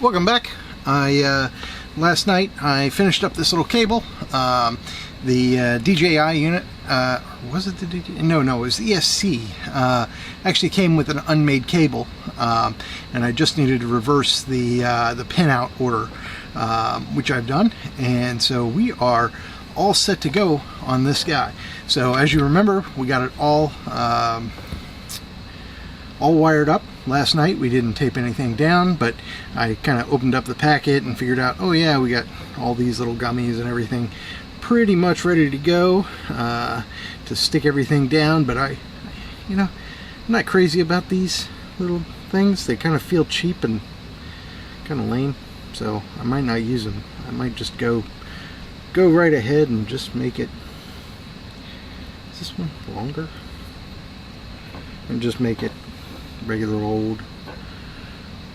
Welcome back. Last night I finished up this little cable. The DJI unit, was it the DJI? No, it was the ESC. Actually came with an unmade cable, and I just needed to reverse the pinout order, which I've done, and so we are all set to go on this guy. So as you remember, we got it all wired up last night. We didn't tape anything down, but I kind of opened up the packet and figured out, oh yeah, we got all these little gummies and everything pretty much ready to go to stick everything down. But I'm not crazy about these little things. They kind of feel cheap and kind of lame, so I might not use them. I might just go right ahead and just make it. Is this one longer? And just make it regular old.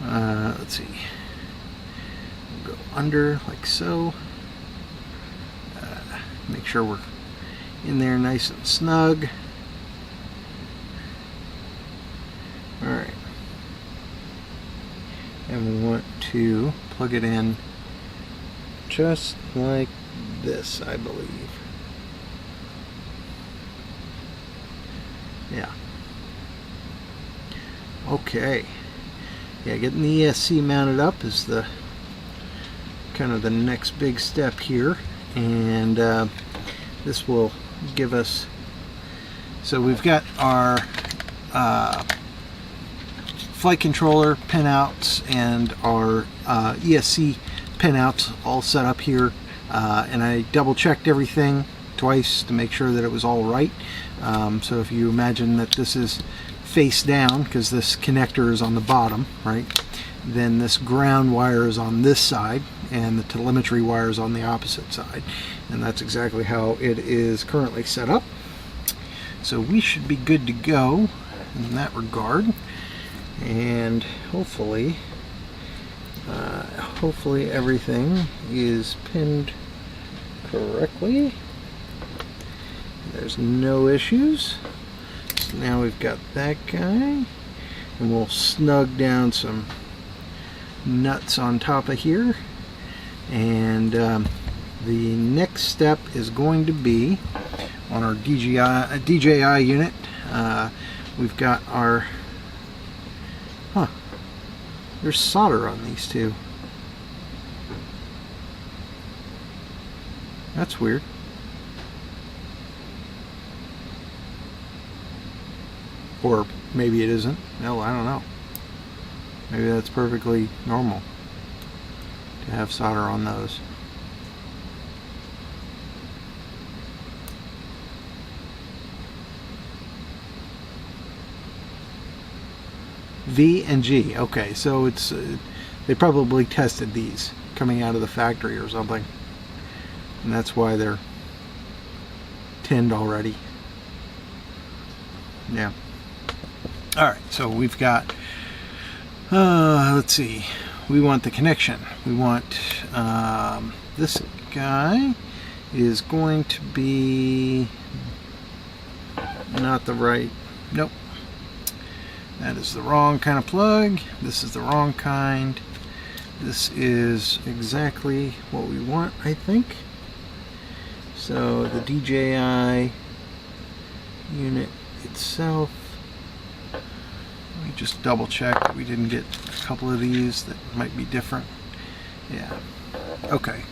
Let's see. We'll go under like so. Make sure we're in there nice and snug. Alright. And we want to plug it in just like this, I believe. Yeah. Okay. Yeah, getting the ESC mounted up is the kind of the next big step here, and this will give us, so we've got our flight controller pinouts and our ESC pinouts all set up here, and I double checked everything twice to make sure that it was all right. So if you imagine that this is face down, because this connector is on the bottom, right, then this ground wire is on this side and the telemetry wire is on the opposite side, and that's exactly how it is currently set up. So we should be good to go in that regard, and hopefully everything is pinned correctly. There's no issues. So now we've got that guy, and we'll snug down some nuts on top of here, and the next step is going to be on our DJI unit. We've got our there's solder on these two. That's weird. Or maybe it isn't. No, I don't know. Maybe that's perfectly normal to have solder on those. V and G. Okay, so it's they probably tested these coming out of the factory or something, and that's why they're tinned already. Yeah. Alright, so we've got, let's see, we want the connection. We want, this guy is going to be not the right, nope, that is the wrong kind of plug. This is the wrong kind. This is exactly what we want, I think. So the DJI unit itself, let me just double check that we didn't get a couple of these that might be different. Yeah, okay.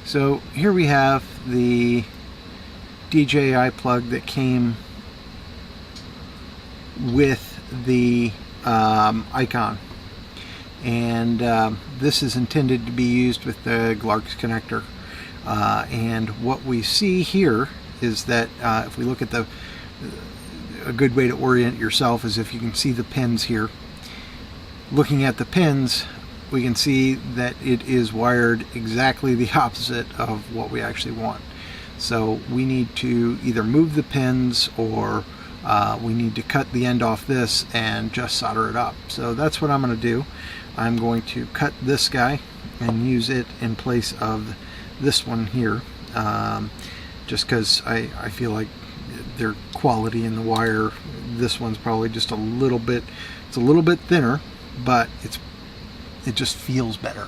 So here we have the DJI plug that came with the icon, and this is intended to be used with the Glarks connector. And what we see here is that if we look at a good way to orient yourself is if you can see the pins here. Looking at the pins, we can see that it is wired exactly the opposite of what we actually want. So we need to either move the pins, or we need to cut the end off this and just solder it up. So that's what I'm going to do. I'm going to cut this guy and use it in place of this one here, just because I feel like their quality in the wire. This one's probably just a little bit, it's a little bit thinner, but it just feels better.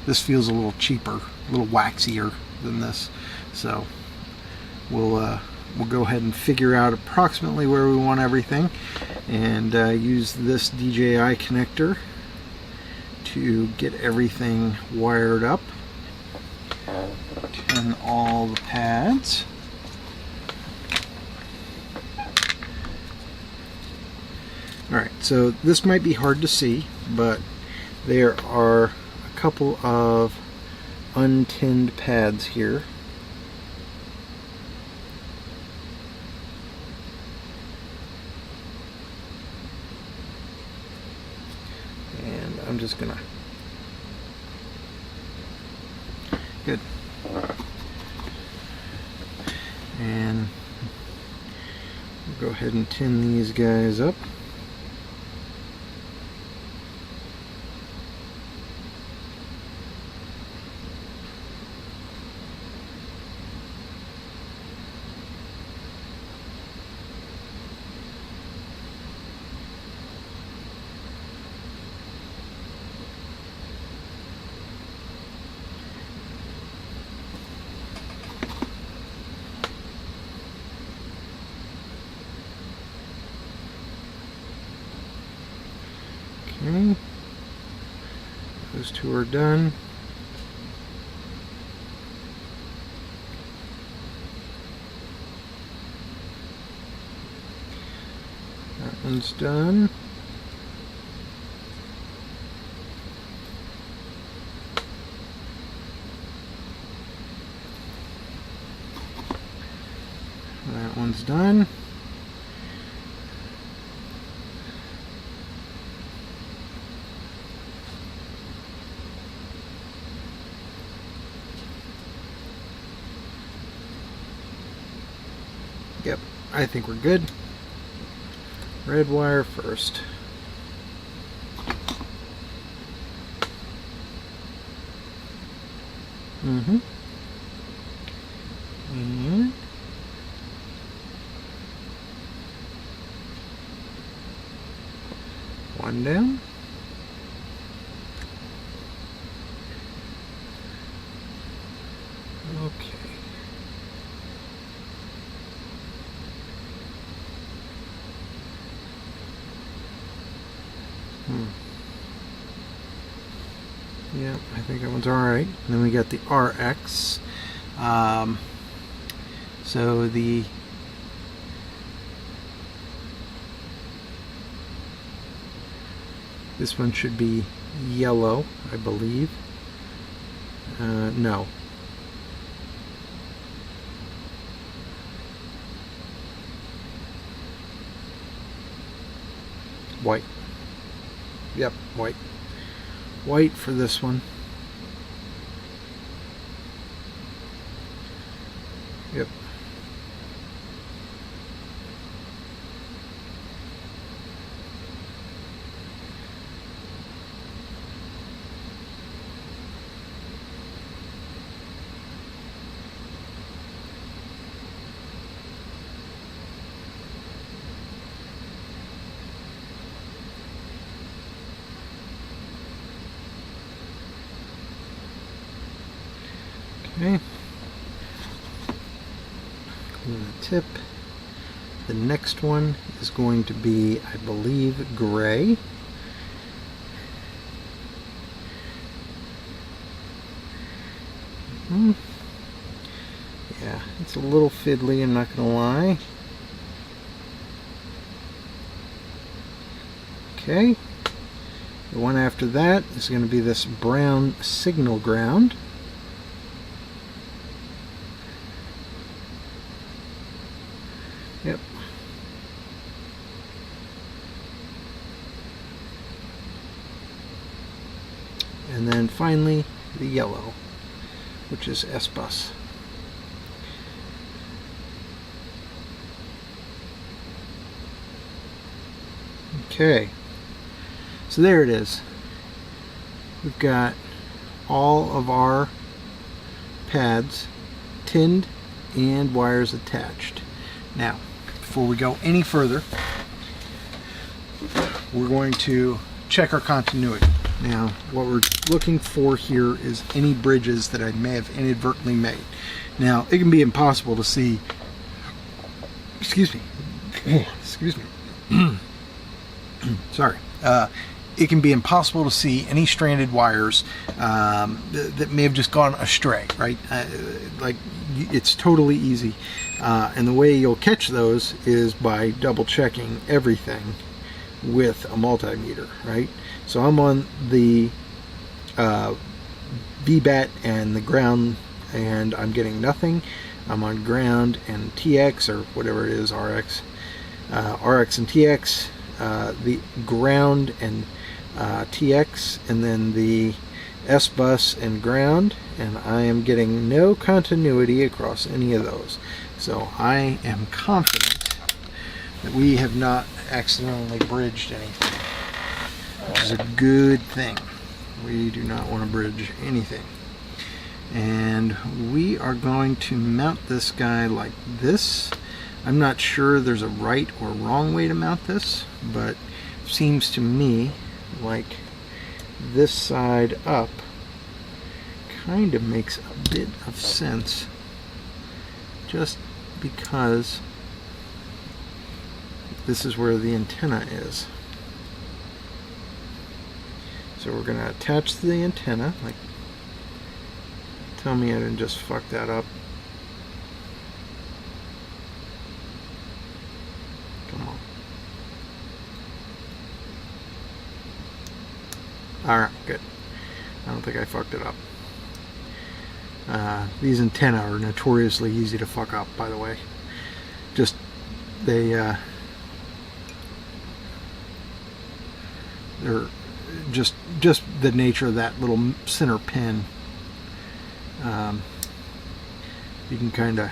This feels a little cheaper, a little waxier than this. So we'll go ahead and figure out approximately where we want everything, and use this DJI connector to get everything wired up. Turn all the pads. Alright, so this might be hard to see, but there are a couple of untinned pads here. And I'm just gonna... Good. And we'll go ahead and tin these guys up. Okay, those two are done. That one's done. That one's done. Yep, I think we're good. Red wire first. And one down. Okay. Yeah, I think that one's alright. Then we got the RX. So this one should be yellow, I believe. No. White. Yep, white. White for this one. Yep. Okay. Glue the tip. The next one is going to be, I believe, gray. Yeah, it's a little fiddly, I'm not going to lie. Okay. The one after that is going to be this brown signal ground. Yep. And then finally the yellow, which is S-Bus. Okay, so there it is. We've got all of our pads tinned and wires attached. Now, before we go any further, we're going to check our continuity. Now, what we're looking for here is any bridges that I may have inadvertently made. Now, it can be impossible to see, excuse me, sorry, it can be impossible to see any stranded wires that may have just gone astray, right? Like, it's totally easy. And the way you'll catch those is by double checking everything with a multimeter, right? So I'm on the VBAT and the ground, and I'm getting nothing. I'm on ground and TX, or whatever it is, RX and TX, the ground and TX, and then the S bus and ground, and I am getting no continuity across any of those. So I am confident that we have not accidentally bridged anything, which is a good thing. We do not want to bridge anything. And we are going to mount this guy like this. I'm not sure there's a right or wrong way to mount this, but it seems to me like this side up kind of makes a bit of sense, just because this is where the antenna is. So we're going to attach the antenna. Like, tell me I didn't just fuck that up. Come on. Alright, good. I don't think I fucked it up. These antennae are notoriously easy to fuck up, by the way. Just, they're just the nature of that little center pin. You can kind of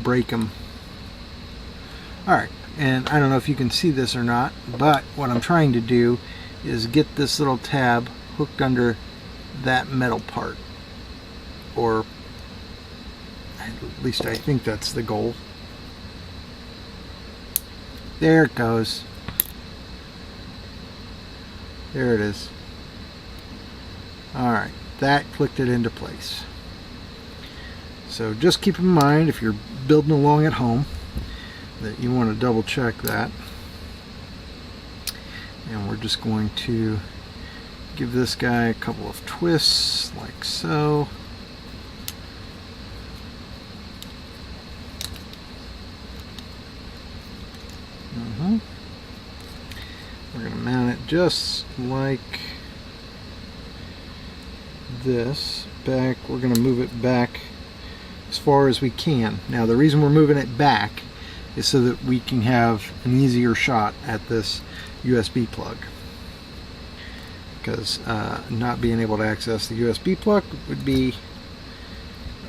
break them. Alright, and I don't know if you can see this or not, but what I'm trying to do is get this little tab hooked under that metal part, or at least I think that's the goal. There it goes. There it is. Alright, that clicked it into place. So just keep in mind, if you're building along at home, that you want to double check that. And we're just going to give this guy a couple of twists, like so. We're going to mount it just like this. Back. We're going to move it back as far as we can. Now, the reason we're moving it back is so that we can have an easier shot at this USB plug. Because not being able to access the USB plug would be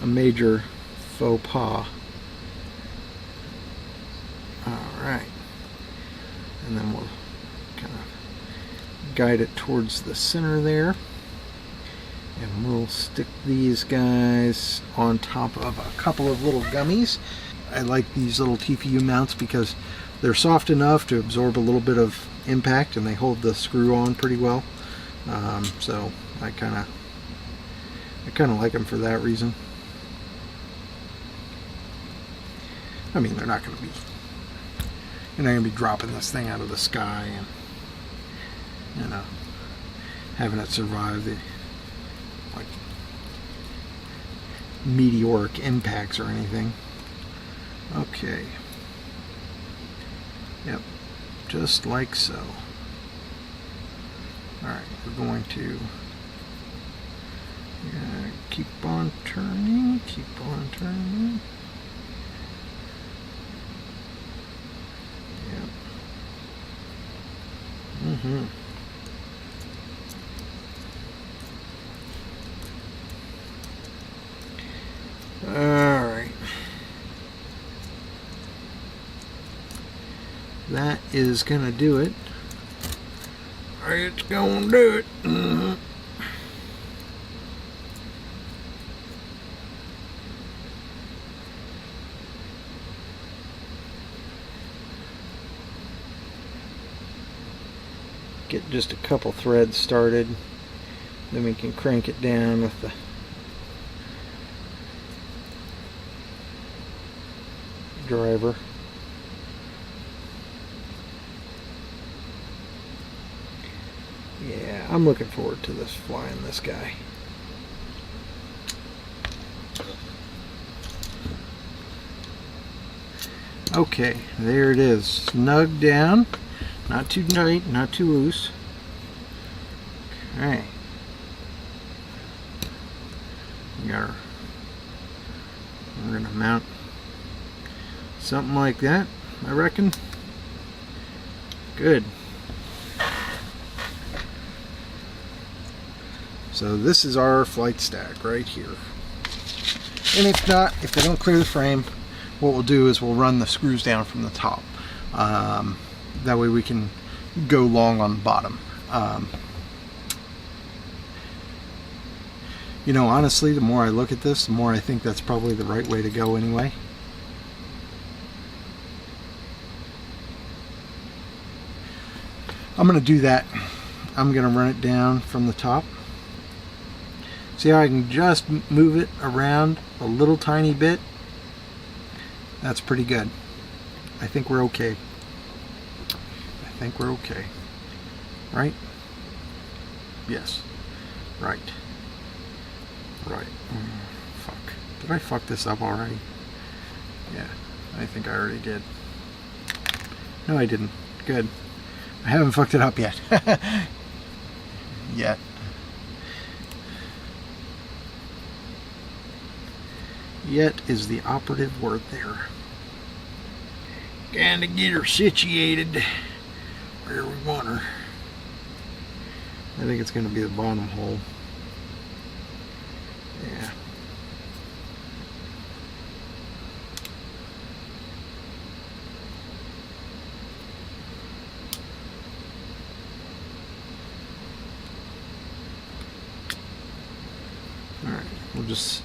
a major faux pas. Alright. And then we'll kind of guide it towards the center there. And we'll stick these guys on top of a couple of little gummies. I like these little TPU mounts because they're soft enough to absorb a little bit of impact, and they hold the screw on pretty well. So I kind of like them for that reason. I mean, you're not going to be dropping this thing out of the sky and, you know, having it survive the like meteoric impacts or anything. Okay. Yep. Just like so. Alright, we're going to keep on turning, keep on turning. Yep. Alright. That is gonna do it. It's gonna do it. get just a couple threads started, then we can crank it down with the driver. Yeah, I'm looking forward to this, flying this guy. Okay, there it is, snug down, not too tight, not too loose. Okay, we're gonna mount something like that, I reckon. Good. So this is our flight stack right here. And if not, if they don't clear the frame, what we'll do is we'll run the screws down from the top. That way we can go long on the bottom. You know, honestly, the more I look at this, the more I think that's probably the right way to go anyway. I'm going to do that. I'm going to run it down from the top. See how I can just move it around a little tiny bit? That's pretty good. I think we're okay. I think we're okay. Right? Yes. Right. Right. Fuck. Did I fuck this up already? Yeah, I think I already did. No, I didn't. Good. I haven't fucked it up yet. Yet. Yet is the operative word there. Going to get her situated where we want her. I think it's going to be the bottom hole. Yeah. Alright, we'll just...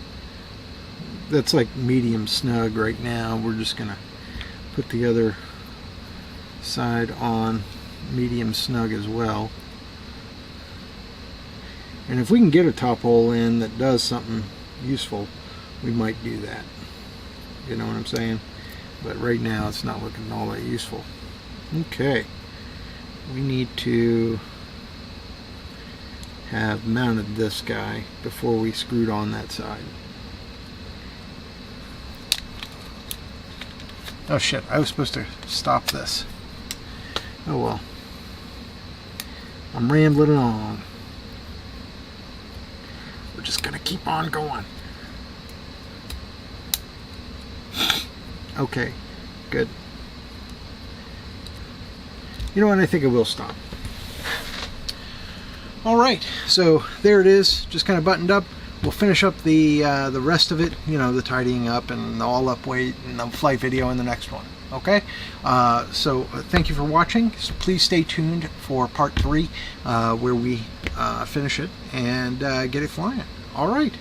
That's like medium snug right now. We're just going to put the other side on medium snug as well. And if we can get a top hole in that does something useful, we might do that. You know what I'm saying? But right now it's not looking all that useful. Okay. We need to have mounted this guy before we screwed on that side. Oh shit, I was supposed to stop this. Oh well. I'm rambling on. We're just gonna keep on going. Okay, good. You know what, I think I will stop. Alright, so there it is, just kind of buttoned up. We'll finish up the rest of it, you know, the tidying up and the all up weight and the flight video in the next one. Okay, so thank you for watching. So please stay tuned for part 3 where we finish it and get it flying. All right.